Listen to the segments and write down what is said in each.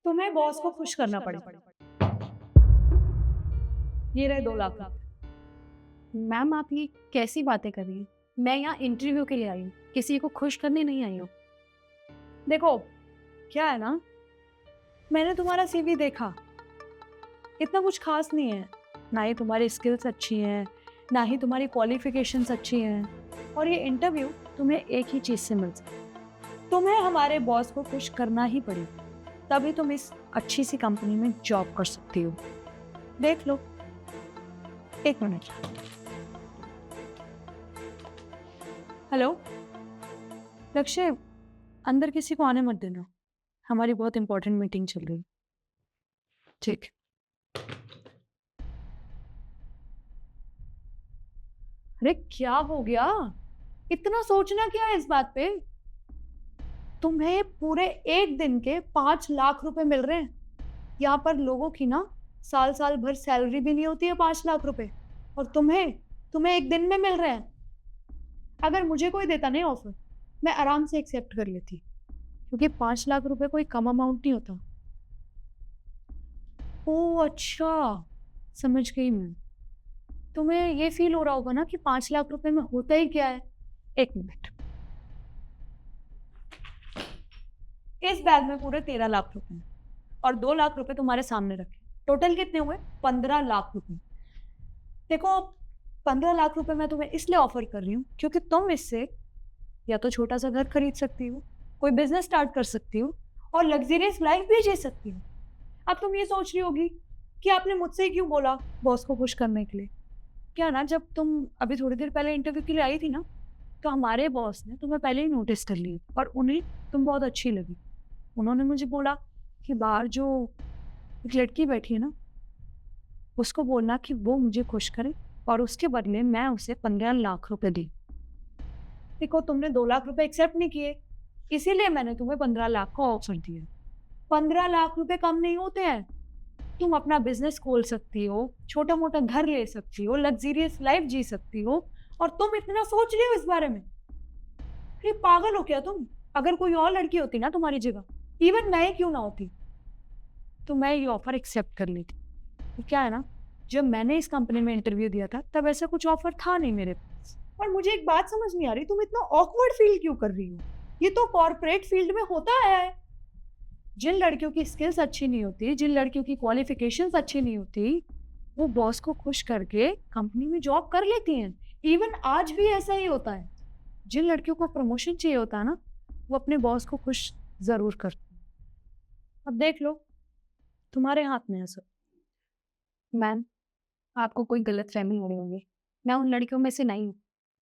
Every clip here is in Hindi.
तुम्हें बॉस को खुश करना पड़ेगा। ये रहे 2 लाख। मैम आप ये कैसी बातें कर रही हैं? मैं यहाँ इंटरव्यू के लिए आई हूँ, किसी को खुश करने नहीं आई हूँ। देखो, क्या है ना, मैंने तुम्हारा सीवी देखा, इतना कुछ खास नहीं है। ना ही तुम्हारी स्किल्स अच्छी हैं, ना ही तुम्हारी क्वालिफिकेशंस अच्छी हैं। और ये इंटरव्यू तुम्हें एक ही चीज़ से मिल सकता है, तुम्हें हमारे बॉस को खुश करना ही पड़ेगा, तभी तुम इस अच्छी सी कंपनी में जॉब कर सकती हो। देख लो, 1 मिनट। हेलो लक्ष्य, अंदर किसी को आने मत देना, हमारी बहुत इंपॉर्टेंट मीटिंग चल रही है। ठीक। अरे क्या हो गया, इतना सोचना क्या है इस बात पे? तुम्हें पूरे एक दिन के 5 लाख रुपए मिल रहे हैं। यहाँ पर लोगों की ना साल साल भर सैलरी भी नहीं होती है 5 लाख रुपए, और तुम्हें तुम्हें एक दिन में मिल रहे हैं। अगर मुझे कोई देता नहीं ऑफर, मैं आराम से एक्सेप्ट कर लेती, क्योंकि 5 लाख रुपए कोई कम अमाउंट नहीं होता। ओह अच्छा, समझ गई मैं। तुम्हें ये फील हो रहा होगा ना कि 5 लाख रुपए में होता ही क्या है। 1 मिनट, इस बैग में पूरे 13 लाख रुपए हैं, और 2 लाख रुपए तुम्हारे सामने रखे। टोटल कितने हुए? 15 लाख रुपए। देखो, 15 लाख रुपए मैं तुम्हें इसलिए ऑफर कर रही हूँ क्योंकि तुम इससे या तो छोटा सा घर खरीद सकती हो, कोई बिजनेस स्टार्ट कर सकती हो, और लग्जरियस लाइफ भी जी सकती हो। अब तुम ये सोच रही होगी कि आपने मुझसे ही क्यों बोला बॉस को खुश करने के लिए। क्या ना, जब तुम अभी थोड़ी देर पहले इंटरव्यू के लिए आई थी ना, तो हमारे बॉस ने तुम्हें पहले ही नोटिस कर लिया, और उन्हें तुम बहुत अच्छी लगी। उन्होंने मुझे बोला कि बाहर जो एक लड़की बैठी है ना, उसको बोलना कि वो मुझे खुश करे, और उसके बदले मैं उसे 15 लाख रुपए दी। देखो, तुमने 2 लाख रुपए एक्सेप्ट नहीं किए, इसीलिए मैंने तुम्हें 15 लाख का ऑफर दिया। 15 लाख रुपए कम नहीं होते हैं। तुम अपना बिजनेस खोल सकती हो, छोटा मोटा घर ले सकती हो, लग्जरियस लाइफ जी सकती हो, और तुम इतना सोच रही हो इस बारे में। अरे पागल हो क्या तुम? अगर कोई और लड़की होती ना तुम्हारी जगह, इवन मैं ही क्यों ना होती, तो मैं ये ऑफर एक्सेप्ट कर लेती। तो क्या है ना, जब मैंने इस कंपनी में इंटरव्यू दिया था तब ऐसा कुछ ऑफर था नहीं मेरे पास। और मुझे एक बात समझ नहीं आ रही, तुम इतना ऑकवर्ड फील क्यों कर रही हो? ये तो कॉर्पोरेट फील्ड में होता आया है। जिन लड़कियों की स्किल्स अच्छी नहीं होती, जिन लड़कियों की क्वालिफिकेशंस अच्छी नहीं होती, वो बॉस को खुश करके कंपनी में जॉब कर लेती हैं। इवन आज भी ऐसा ही होता है। जिन लड़कियों को प्रमोशन चाहिए होता है ना, वो अपने बॉस को खुश जरूर करती हैं। अब देख लो, तुम्हारे हाथ में है सब। मैम आपको कोई गलतफहमी हो रही होगी, मैं उन लड़कियों में से नहीं हूँ।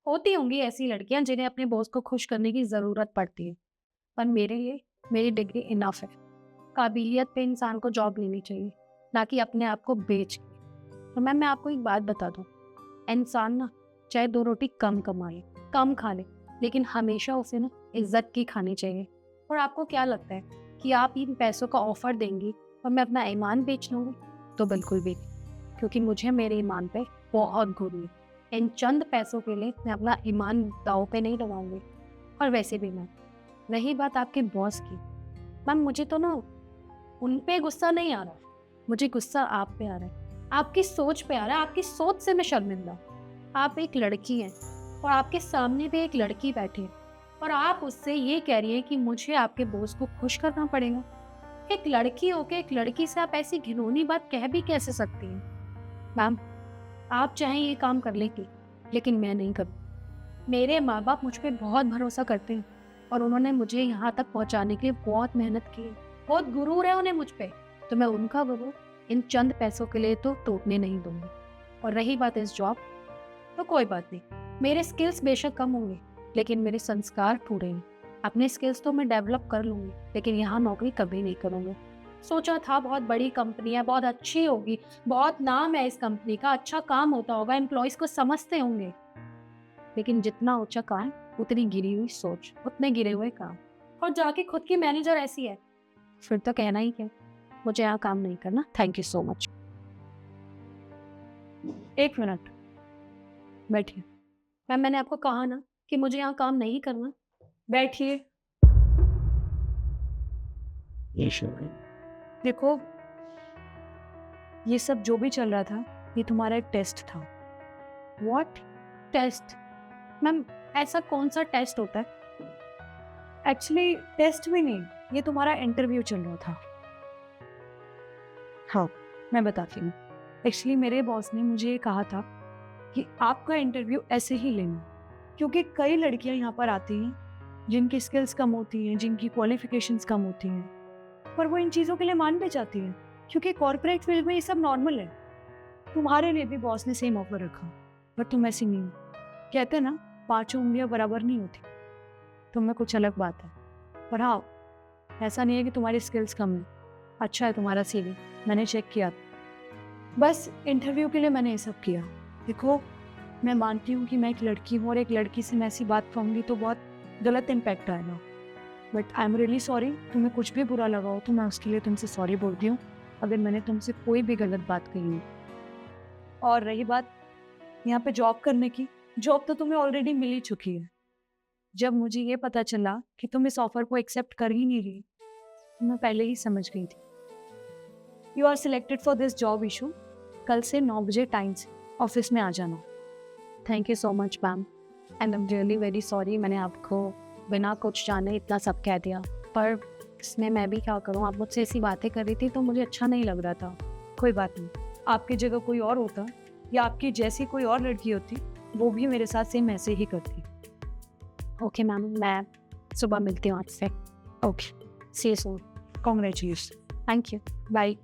होती होंगी ऐसी लड़कियाँ जिन्हें अपने बॉस को खुश करने की ज़रूरत पड़ती है, पर मेरे लिए मेरी डिग्री इनफ है। काबिलियत पे इंसान को जॉब लेनी चाहिए, ना कि अपने आप को बेच के। तो मैम मैं आपको एक बात बता दूँ, इंसान ना चाहे 2 रोटी कम कमा ले, कम खा ले, लेकिन हमेशा उसे ना इज्जत की खानी चाहिए। और आपको क्या लगता है कि आप इन पैसों का ऑफर देंगी और मैं अपना ईमान बेच लूँगी? तो बिल्कुल भी नहीं, क्योंकि मुझे मेरे ईमान पे बहुत गुरु है। इन चंद पैसों के लिए मैं अपना ईमान दांव पे नहीं लगाऊंगी। और वैसे भी मैम, रही बात आपके बॉस की, मैम मुझे तो ना उन पे गुस्सा नहीं आ रहा, मुझे गुस्सा आप पे आ रहा है, आपकी सोच पे आ रहा है। आपकी सोच से मैं शर्मिंदा हूँ। आप एक लड़की हैं और आपके सामने भी एक लड़की बैठी है, और आप उससे ये कह रही हैं कि मुझे आपके बॉस को खुश करना पड़ेगा। एक लड़की होके एक लड़की से आप ऐसी घिनौनी बात कह भी कैसे सकती हैं? मैम आप चाहें ये काम कर लेंगी, लेकिन मैं नहीं करूँ। मेरे माँ बाप मुझ पे बहुत भरोसा करते हैं, और उन्होंने मुझे यहाँ तक पहुँचाने के लिए बहुत मेहनत की है। बहुत गुरूर है उन्हें मुझ पे, तो मैं उनका गुरूर इन चंद पैसों के लिए तो टूटने नहीं दूंगी। और रही बात इस जॉब, तो कोई बात नहीं, मेरे स्किल्स बेशक कम होंगे, लेकिन मेरे संस्कार पूरे हैं। अपने स्किल्स तो मैं डेवलप कर लूँगी, लेकिन यहाँ नौकरी कभी नहीं करूँगी। सोचा था बहुत बड़ी कंपनी है, बहुत अच्छी होगी, बहुत नाम है इस कंपनी का, अच्छा काम होता होगा, एम्प्लॉयज़ को समझते होंगे। लेकिन जितना ऊंचा काम, उतनी गिरी हुई सोच, उतने गिरे हुए काम, और जाके खुद की मैनेजर ऐसी है, फिर तो कहना ही क्या। मुझे यहाँ काम नहीं करना, thank you so much. 1 minute, बैठिए। मैम मैंने आपको कहा ना कि मुझे यहाँ काम नहीं करना। बैठिए। देखो, ये सब जो भी चल रहा था, ये तुम्हारा एक टेस्ट था। What test? मैम, ऐसा कौन सा टेस्ट होता है? एक्चुअली टेस्ट भी नहीं, ये तुम्हारा इंटरव्यू चल रहा था। हाँ, मैं बताती हूँ। एक्चुअली मेरे बॉस ने मुझे ये कहा था कि आपका इंटरव्यू ऐसे ही लेना, क्योंकि कई लड़कियां यहाँ पर आती हैं जिनकी स्किल्स कम होती हैं, जिनकी क्वालिफिकेशंस कम होती हैं, पर वो इन चीज़ों के लिए मान भी जाती हैं, क्योंकि कॉर्पोरेट फील्ड में ये सब नॉर्मल है। तुम्हारे लिए भी बॉस ने सेम ऑफर रखा, पर तुम ऐसी नहीं हो। कहते हैं ना, पांचों उंगलियां बराबर नहीं होती। तुम में कुछ अलग बात है। पर हाँ, ऐसा नहीं है कि तुम्हारी स्किल्स कम है। अच्छा है तुम्हारा सीवी, मैंने चेक किया। बस इंटरव्यू के लिए मैंने ये सब किया। देखो, मैं मानती हूँ कि मैं एक लड़की हूँ और एक लड़की से मैं ऐसी बात कहूँगी तो बहुत गलत इम्पैक्ट आएगा, but I am really sorry. तुम्हें कुछ भी बुरा लगा हो तो मैं उसके लिए तुमसे सॉरी बोलती हूँ, अगर मैंने तुमसे कोई भी गलत बात कही हो। और रही बात यहाँ पे जॉब करने की, जॉब तो तुम्हें ऑलरेडी मिल ही चुकी है। जब मुझे ये पता चला कि तुम इस ऑफर को एक्सेप्ट कर ही नहीं रही, तो मैं पहले ही समझ गई थी। You are selected for this job issue. कल से 9 बजे टाइम से ऑफिस में आ जाना। Thank you so much ma'am, and I am really very sorry मैंने आपको बिना कुछ जाने इतना सब कह दिया, पर इसमें मैं भी क्या करूँ, आप मुझसे ऐसी बातें कर रही थी तो मुझे अच्छा नहीं लग रहा था। कोई बात नहीं, आपकी जगह कोई और होता या आपकी जैसी कोई और लड़की होती, वो भी मेरे साथ सेम ऐसे ही करती। ओके मैम, मैं सुबह मिलती हूँ आपसे। Okay, see you soon. Congratulation, thank you, bye.